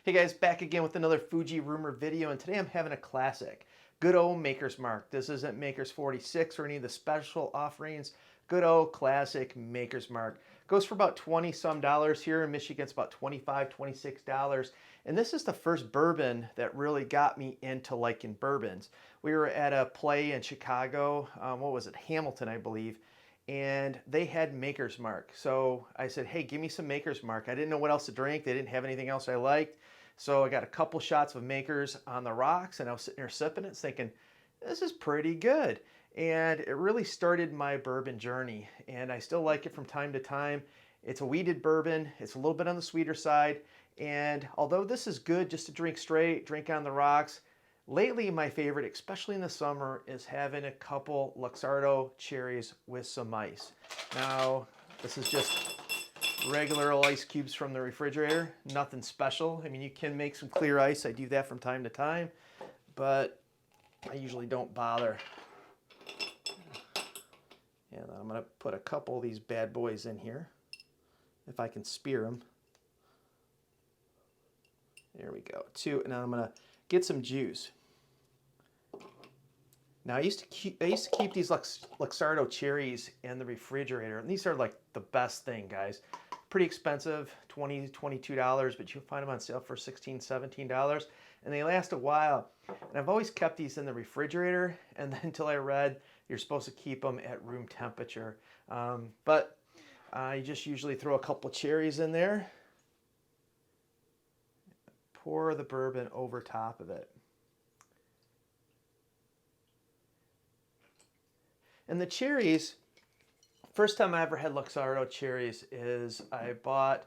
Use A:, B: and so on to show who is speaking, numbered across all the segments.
A: Hey guys, back again with another Fuji rumor video, and today I'm having a classic. Good old Maker's Mark. This isn't Maker's 46 or any of the special offerings. Good old classic Maker's Mark. Goes for about 20 some dollars here in Michigan. It's about $25, $26. And this is the first bourbon that really got me into liking bourbons. We were at a play in Chicago, what was it, Hamilton, I believe, and they had Maker's Mark. So I said, hey, give me some Maker's Mark. I didn't know what else to drink. They didn't have anything else I liked. So I got a couple shots of Maker's on the rocks, and I was sitting there sipping it thinking, this is pretty good. And it really started my bourbon journey, and I still like it from time to time. It's a wheated bourbon. It's a little bit on the sweeter side. And although this is good just to drink straight, drink on the rocks, lately my favorite, especially in the summer, is having a couple Luxardo cherries with some ice. Now, this is just regular ice cubes from the refrigerator, nothing special. I mean, you can make some clear ice. I do that from time to time, but I usually don't bother. And I'm going to put a couple of these bad boys in here, if I can spear them. There we go. Two, and now I'm going to get some juice. Now I used to keep these Luxardo cherries in the refrigerator, and these are like the best thing, guys. Pretty expensive, $20, $22, but you'll find them on sale for $16, $17, and they last a while. And I've always kept these in the refrigerator, and then until I read you're supposed to keep them at room temperature. But you just usually throw a couple cherries in there, pour the bourbon over top of it. And the cherries, first time I ever had Luxardo cherries is I bought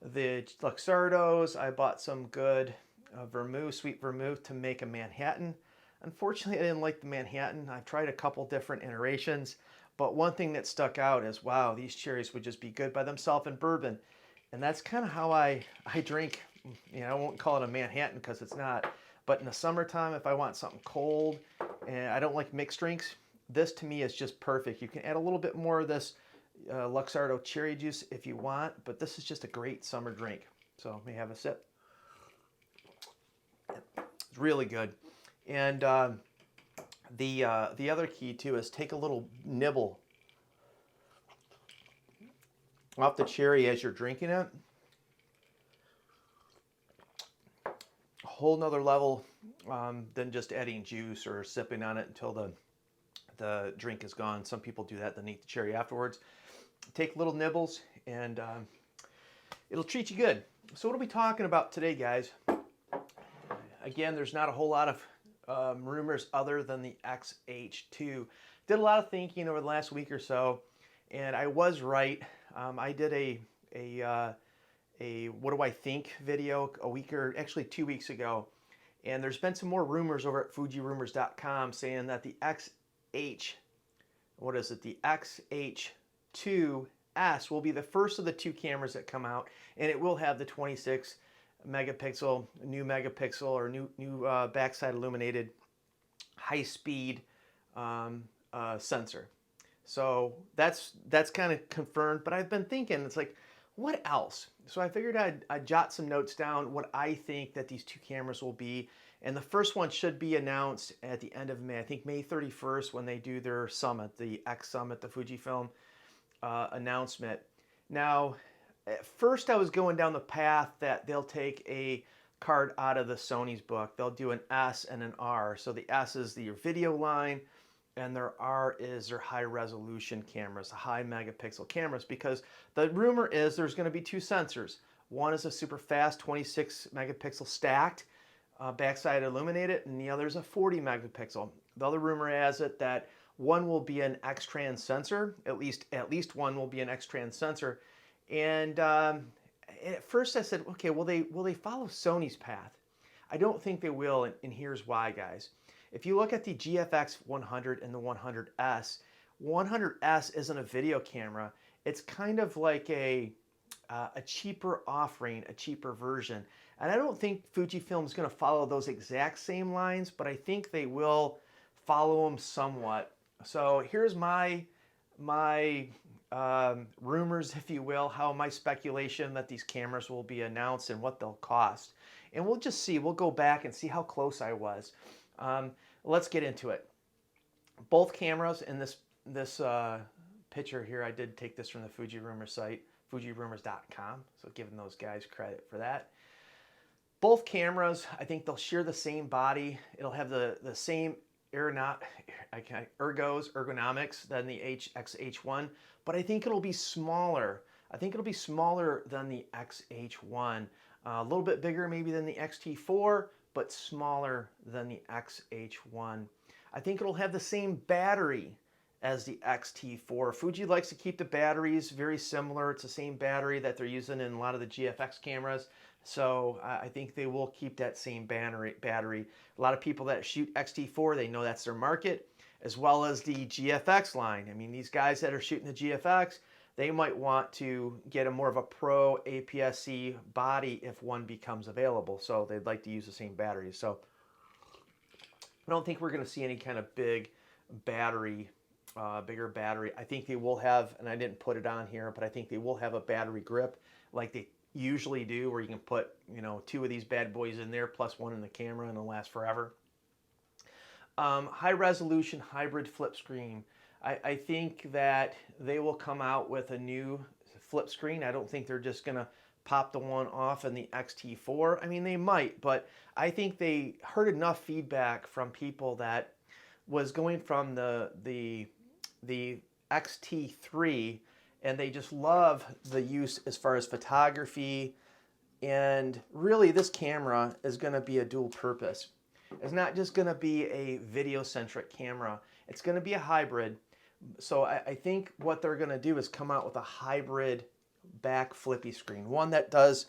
A: the Luxardos, I bought some good vermouth, sweet vermouth to make a Manhattan. Unfortunately, I didn't like the Manhattan. I've tried a couple different iterations, but one thing that stuck out is, wow, these cherries would just be good by themselves in bourbon. And that's kind of how I drink, you know, I won't call it a Manhattan because it's not, but in the summertime, if I want something cold and I don't like mixed drinks, this to me is just perfect. You can add a little bit more of this Luxardo cherry juice if you want, but this is just a great summer drink. So let me have a sip. It's really good. And the other key too is take a little nibble off the cherry as you're drinking it. A whole nother level than just adding juice or sipping on it until the drink is gone. Some people do that, then eat the cherry afterwards. Take little nibbles and it'll treat you good. So what are we talking about today, guys? Again, there's not a whole lot of rumors other than the XH2. Did a lot of thinking over the last week or so, and I was right. I did a what do I think video a week or actually 2 weeks ago, and there's been some more rumors over at FujiRumors.com saying that the the XH2S will be the first of the two cameras that come out, and it will have the 26 megapixel, new megapixel or new backside illuminated high-speed sensor. So that's kind of confirmed, but I've been thinking, it's like, what else? So I figured I'd jot some notes down what I think that these two cameras will be. And the first one should be announced at the end of May. I think May 31st when they do their summit, the X Summit, the Fujifilm announcement. Now, at first I was going down the path that they'll take a card out of the Sony's book. They'll do an S and an R. So the S is the video line, and their R is their high resolution cameras, the high megapixel cameras, because the rumor is there's going to be two sensors. One is a super fast 26 megapixel stacked, backside illuminated, and the other is a 40 megapixel. The other rumor has it that one will be an X-trans sensor, at least one will be an X-trans sensor. And at first I said, okay, will they follow Sony's path? I don't think they will, and here's why, guys. If you look at the GFX 100 and the 100S, 100S isn't a video camera. It's kind of like a cheaper offering, a cheaper version. And I don't think Fujifilm is going to follow those exact same lines, but I think they will follow them somewhat. So here's my rumors, if you will, how my speculation that these cameras will be announced and what they'll cost. And we'll just see. We'll go back and see how close I was. Let's get into it. Both cameras in this picture here, I did take this from the Fuji Rumors site, fujirumors.com. So giving those guys credit for that. Both cameras, I think they'll share the same body. It'll have the same ergonomics than the XH1, but I think it'll be smaller. I think it'll be smaller than the XH1. A little bit bigger maybe than the XT4, but smaller than the XH1. I think it'll have the same battery as the XT4. Fuji likes to keep the batteries very similar. It's the same battery that they're using in a lot of the GFX cameras. So I think they will keep that same battery. A lot of people that shoot XT4, they know that's their market, as well as the GFX line. I mean, these guys that are shooting the GFX, they might want to get a more of a pro APS-C body if one becomes available. So they'd like to use the same batteries. So I don't think we're going to see any kind of big battery, bigger battery. I think they will have, and I didn't put it on here, but I think they will have a battery grip like they usually do, where you can put, you know, 2 of these bad boys in there plus 1 in the camera and it'll last forever. High resolution hybrid flip screen. I think that they will come out with a new flip screen. I don't think they're just gonna pop the one off in the XT4. I mean, they might, but I think they heard enough feedback from people that was going from the XT3, and they just love the use as far as photography. And really, this camera is going to be a dual purpose. It's not just going to be a video-centric camera. It's going to be a hybrid. So I think what they're going to do is come out with a hybrid back flippy screen. One that does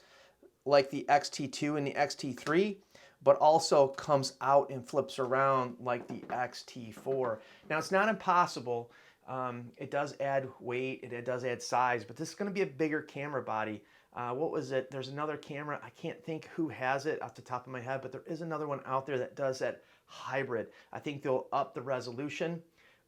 A: like the XT2 and the XT3, but also comes out and flips around like the XT4. Now, it's not impossible. It does add weight, it does add size, but this is going to be a bigger camera body. What was it? There's another camera. I can't think who has it off the top of my head, but there is another one out there that does that hybrid. I think they'll up the resolution,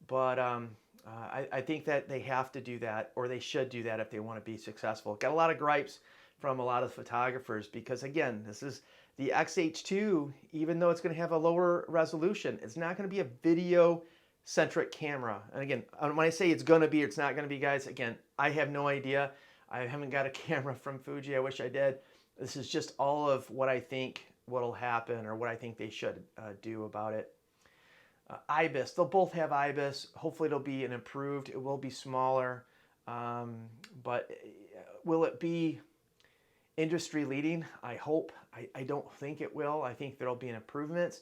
A: but I think that they have to do that, or they should do that if they want to be successful. Got a lot of gripes from a lot of photographers because, again, this is the XH2, even though it's going to have a lower resolution, it's not going to be a video-centric camera. And again, when I say it's going to be, it's not going to be, guys, again, I have no idea. I haven't got a camera from Fuji. I wish I did. This is just all of what I think what'll happen, or what I think they should do about it. IBIS, they'll both have IBIS. Hopefully it'll be an improved, it will be smaller, but will it be industry leading? I hope. I don't think it will. I think there'll be an improvements.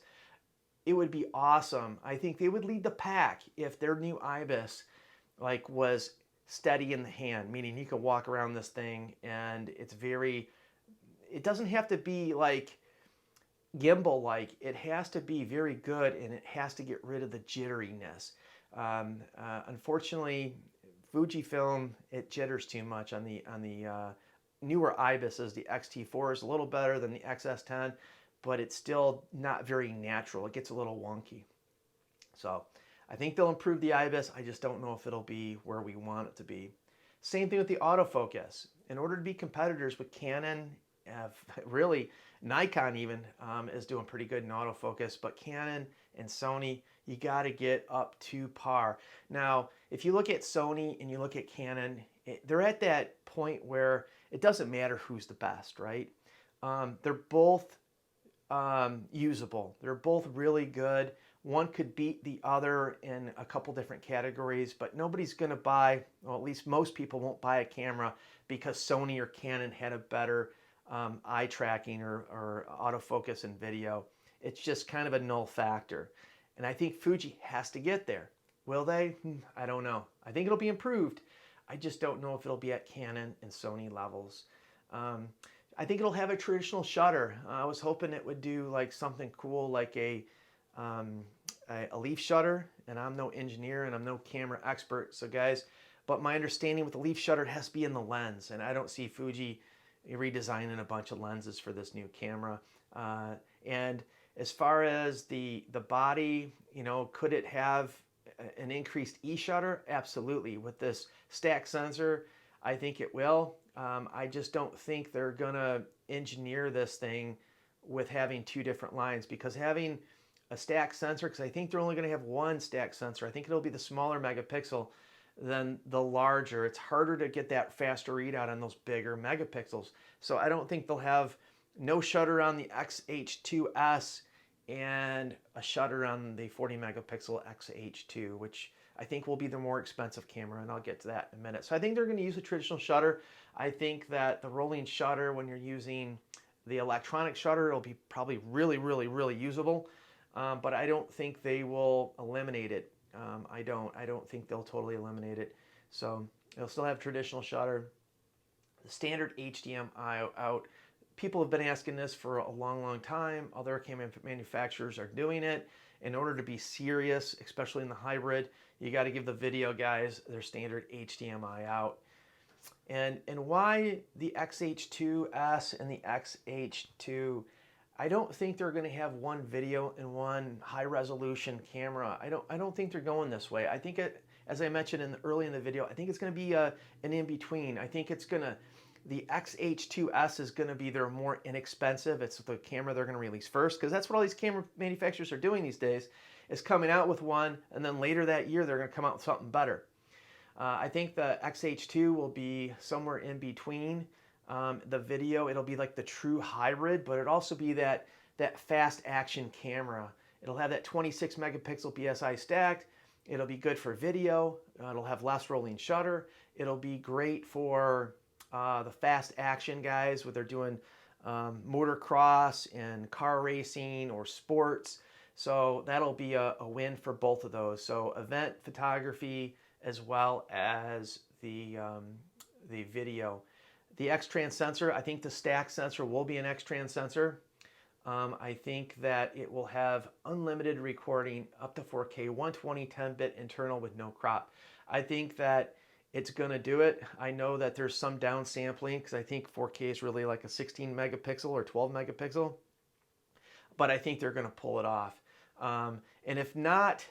A: It would be awesome. I think they would lead the pack if their new IBIS like was steady in the hand, meaning you can walk around this thing and it's very, it doesn't have to be like gimbal like, it has to be very good, and it has to get rid of the jitteriness. Unfortunately, Fujifilm, it jitters too much on the newer IBISs. The XT4 is a little better than the XS10, but it's still not very natural. It gets a little wonky. So I think they'll improve the IBIS. I just don't know if it'll be where we want it to be. Same thing with the autofocus. In order to be competitors with Canon, really Nikon even is doing pretty good in autofocus, but Canon and Sony, you got to get up to par. Now, if you look at Sony and you look at Canon, they're at that point where it doesn't matter who's the best, right? They're both usable. They're both really good. One could beat the other in a couple different categories, but nobody's going to buy, well, at least most people won't buy a camera because Sony or Canon had a better eye tracking or autofocus in video. It's just kind of a null factor. And I think Fuji has to get there. Will they? I don't know. I think it'll be improved. I just don't know if it'll be at Canon and Sony levels. I think it'll have a traditional shutter. I was hoping it would do like something cool like a leaf shutter, and I'm no engineer and I'm no camera expert, so guys, but my understanding with the leaf shutter, it has to be in the lens, and I don't see Fuji redesigning a bunch of lenses for this new camera. And as far as the body, you know, could it have an increased e-shutter? Absolutely. With this stack sensor, I think it will. I just don't think they're gonna engineer this thing with having two different lines, because having a stack sensor, because I think they're only gonna have one stack sensor. I think it'll be the smaller megapixel than the larger. It's harder to get that faster readout on those bigger megapixels. So I don't think they'll have no shutter on the XH2S and a shutter on the 40 megapixel XH2, which I think will be the more expensive camera, and I'll get to that in a minute. So I think they're going to use a traditional shutter. I think that the rolling shutter, when you're using the electronic shutter, it'll be probably really usable, but I don't think they will eliminate it. I don't think they'll totally eliminate it. So they'll still have traditional shutter, the standard HDMI out. People have been asking this for a long time. Other camera manufacturers are doing it. In order to be serious, especially in the hybrid, you got to give the video guys their standard HDMI out. And why the XH2S and the XH2? I don't think they're going to have one video and one high resolution camera. I don't think they're going this way. I think it, as I mentioned early in the video, I think it's going to be an in-between. I think it's going to, the XH2S is going to be their more inexpensive. It's the camera they're going to release first, because that's what all these camera manufacturers are doing these days, is coming out with one, and then later that year they're going to come out with something better. I think the XH2 will be somewhere in between. The video, it'll be like the true hybrid, but it'll also be that fast action camera. It'll have that 26 megapixel BSI stacked. It'll be good for video. It'll have less rolling shutter. It'll be great for the fast action guys, whether they're doing motocross and car racing or sports. So that'll be a win for both of those. So event photography as well as the video. The X-Trans sensor, I think the stack sensor will be an X-Trans sensor. I think that it will have unlimited recording up to 4K, 120 10-bit internal with no crop. I think that it's going to do it. I know that there's some downsampling, because I think 4K is really like a 16 megapixel or 12 megapixel. But I think they're going to pull it off. And if not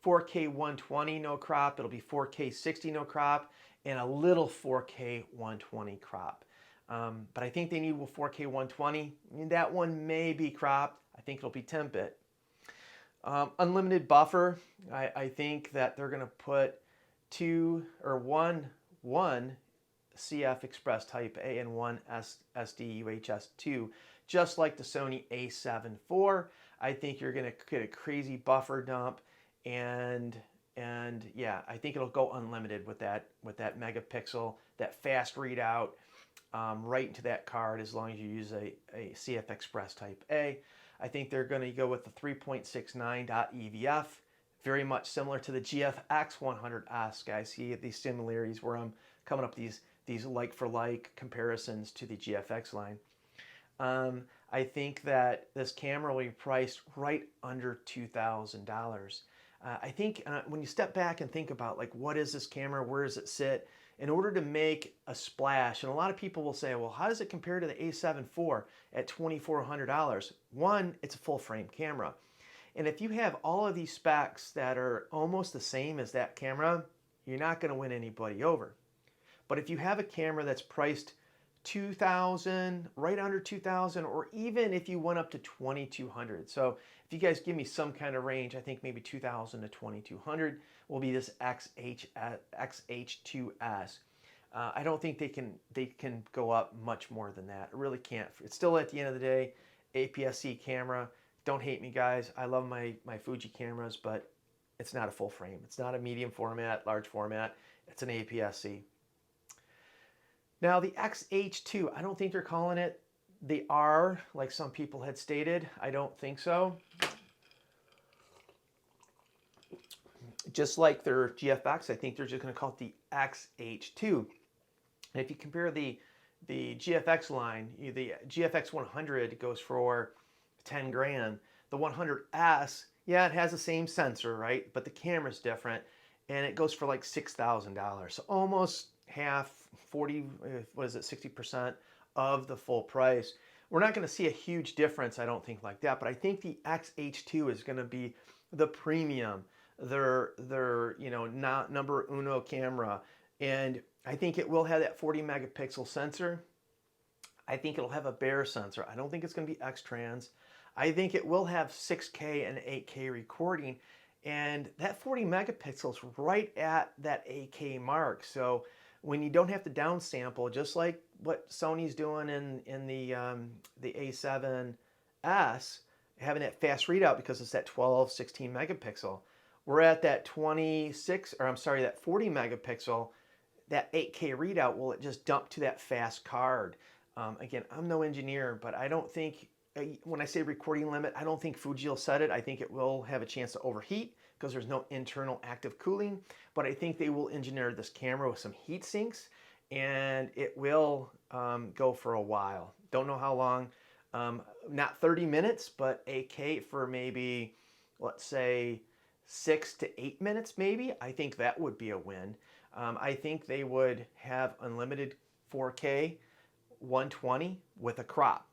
A: 4K 120 no crop, it'll be 4K 60 no crop and a little 4K 120 crop. But I think they need 4K 120. That one may be cropped. I think it'll be 10-bit. Unlimited buffer. I think that they're going to put one CF Express Type A and one SD UHS-2, just like the Sony A7 IV. I think you're going to get a crazy buffer dump, and yeah, I think it'll go unlimited with that megapixel, that fast readout, right into that card, as long as you use a CF Express Type A. I think they're going to go with the 3.69 EVF, very much similar to the GFX 100S. Guys, see these similarities where I'm coming up these like-for-like comparisons to the GFX line. I think that this camera will be priced right under $2,000. I think when you step back and think about, like, what is this camera, where does it sit, in order to make a splash, and a lot of people will say, well, how does it compare to the A7 IV at $2,400? One, it's a full frame camera. And if you have all of these specs that are almost the same as that camera, you're not going to win anybody over. But if you have a camera that's priced $2,000, right under $2,000, or even if you went up to $2,200. So if you guys give me some kind of range, I think maybe $2,000 to $2,200 will be this XH2S. I don't think they can go up much more than that. It really can't. It's still, at the end of the day, APS-C camera. Don't hate me, guys. I love my Fuji cameras, but it's not a full frame. It's not a medium format, large format. It's an APS-C. Now the XH2, I don't think they're calling it the R like some people had stated. I don't think so. Just like their GFX, I think they're just going to call it the XH2. And if you compare the GFX line, the GFX 100 goes for 10 grand. The 100S, yeah, it has the same sensor, right? But the camera's different, and it goes for like $6,000. So almost half, 40, what is it, 60% of the full price. We're not going to see a huge difference, I don't think, like that, but I think the XH2 is going to be the premium, their not number uno camera. And I think it will have that 40 megapixel sensor. I think it'll have a bare sensor. I don't think it's going to be X-Trans. I think it will have 6K and 8K recording, and that 40 megapixels right at that 8K mark. So when you don't have to downsample, just like what Sony's doing in the A7S, having that fast readout because it's that 12, 16 megapixel. We're at that 26, or I'm sorry, that 40 megapixel. That 8K readout will just dump to that fast card. Again, I'm no engineer, but I don't think, when I say recording limit, I don't think Fuji will set it. I think it will have a chance to overheat because there's no internal active cooling, but I think they will engineer this camera with some heat sinks, and it will go for a while. Don't know how long. Not 30 minutes, but 8K for maybe, let's say, 6 to 8 minutes maybe. I think that would be a win. I think they would have unlimited 4K 120 with a crop.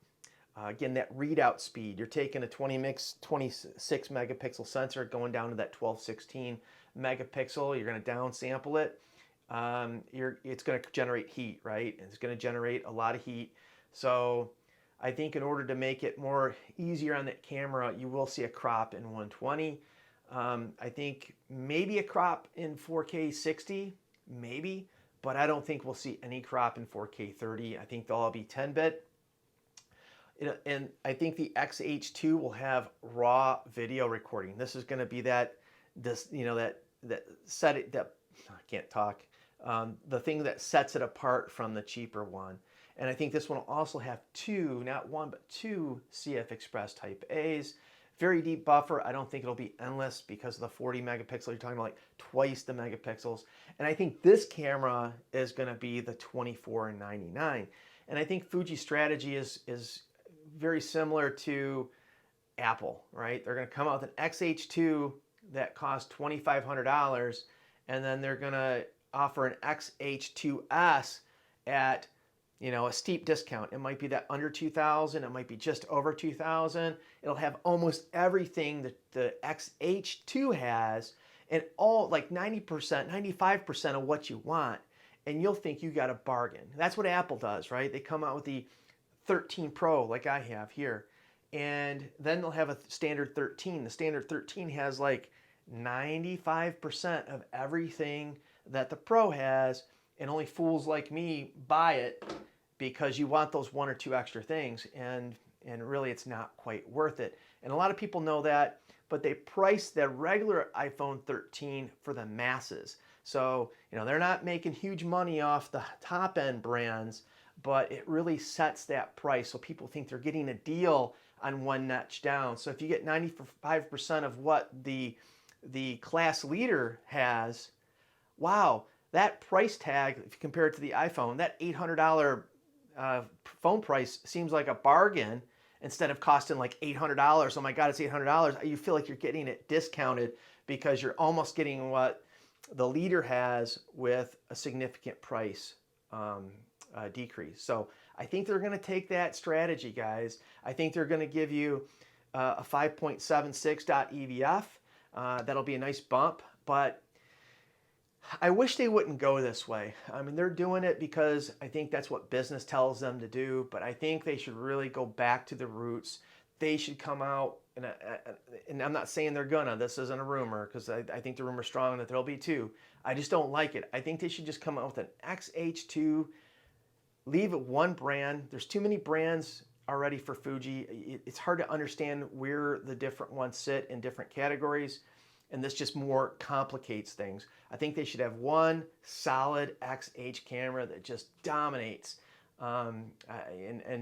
A: Again, that readout speed, you're taking a 26 megapixel sensor going down to that 12, 16 megapixel. You're going to downsample it. It's going to generate heat, right? It's going to generate a lot of heat. So I think in order to make it more easier on that camera, you will see a crop in 120. I think maybe a crop in 4K 60, maybe, but I don't think we'll see any crop in 4K 30. I think they'll all be 10-bit. And I think the XH2 will have raw video recording. This is going to be that I can't talk. The thing that sets it apart from the cheaper one. And I think this one will also have two, not one, but two CF Express Type A's. Very deep buffer. I don't think it'll be endless because of the 40 megapixel. You're talking about like twice the megapixels. And I think this camera is going to be the 24-99. And I think Fuji's strategy is very similar to Apple, right? They're going to come out with an XH2 that costs $2,500, and then they're going to offer an XH2S at a steep discount. It might be that under 2,000, it might be just over 2,000. It'll have almost everything that the XH2 has, and all like 90%, 95% of what you want, and you'll think you got a bargain. That's what Apple does, right? They come out with the 13 Pro like I have here, and then they'll have a standard 13. The standard 13 has like 95% of everything that the Pro has, and only fools like me buy it because you want those one or two extra things, and really it's not quite worth it. And a lot of people know that, but they price the regular iPhone 13 for the masses. So, they're not making huge money off the top end brands, but it really sets that price. So people think they're getting a deal on one notch down. So if you get 95% of what the class leader has, wow, that price tag, if you compare it to the iPhone, that $800 phone price seems like a bargain instead of costing like $800. Oh my God, it's $800. You feel like you're getting it discounted because you're almost getting what the leader has with a significant price decrease. So I think they're going to take that strategy, guys. I think they're going to give you a 5.76.EVF. That'll be a nice bump, but I wish they wouldn't go this way. I mean, they're doing it because I think that's what business tells them to do, but I think they should really go back to the roots. They should come out, and I'm not saying they're gonna, this isn't a rumor, because I think the rumor's strong that there'll be two. I just don't like it. I think they should just come out with an XH2, leave it one brand. There's too many brands already for Fuji. It's hard to understand where the different ones sit in different categories, and this just more complicates things. I think they should have one solid XH camera that just dominates, and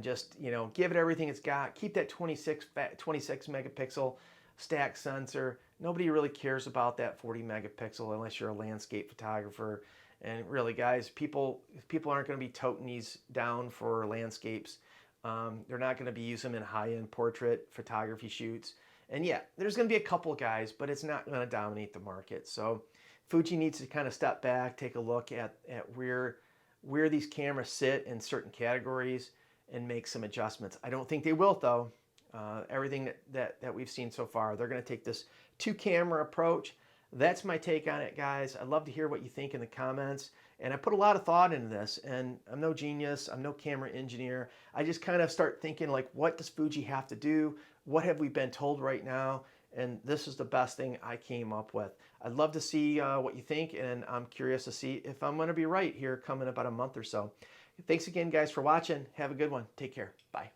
A: just give it everything it's got. Keep that 26 megapixel stack sensor. Nobody really cares about that 40 megapixel unless you're a landscape photographer. And really, guys, people aren't going to be toting these down for landscapes. They're not going to be using them in high-end portrait photography shoots. And yeah, there's going to be a couple guys, but it's not going to dominate the market. So Fuji needs to kind of step back, take a look at where these cameras sit in certain categories and make some adjustments. I don't think they will, though. Everything that we've seen so far, they're going to take this two-camera approach. That's my take on it, guys. I'd love to hear what you think in the comments. And I put a lot of thought into this, and I'm no genius, I'm no camera engineer. I just kind of start thinking, like, what does Fuji have to do? What have we been told right now? And this is the best thing I came up with. I'd love to see what you think, and I'm curious to see if I'm going to be right here coming about a month or so. Thanks again, guys, for watching. Have a good one. Take care. Bye.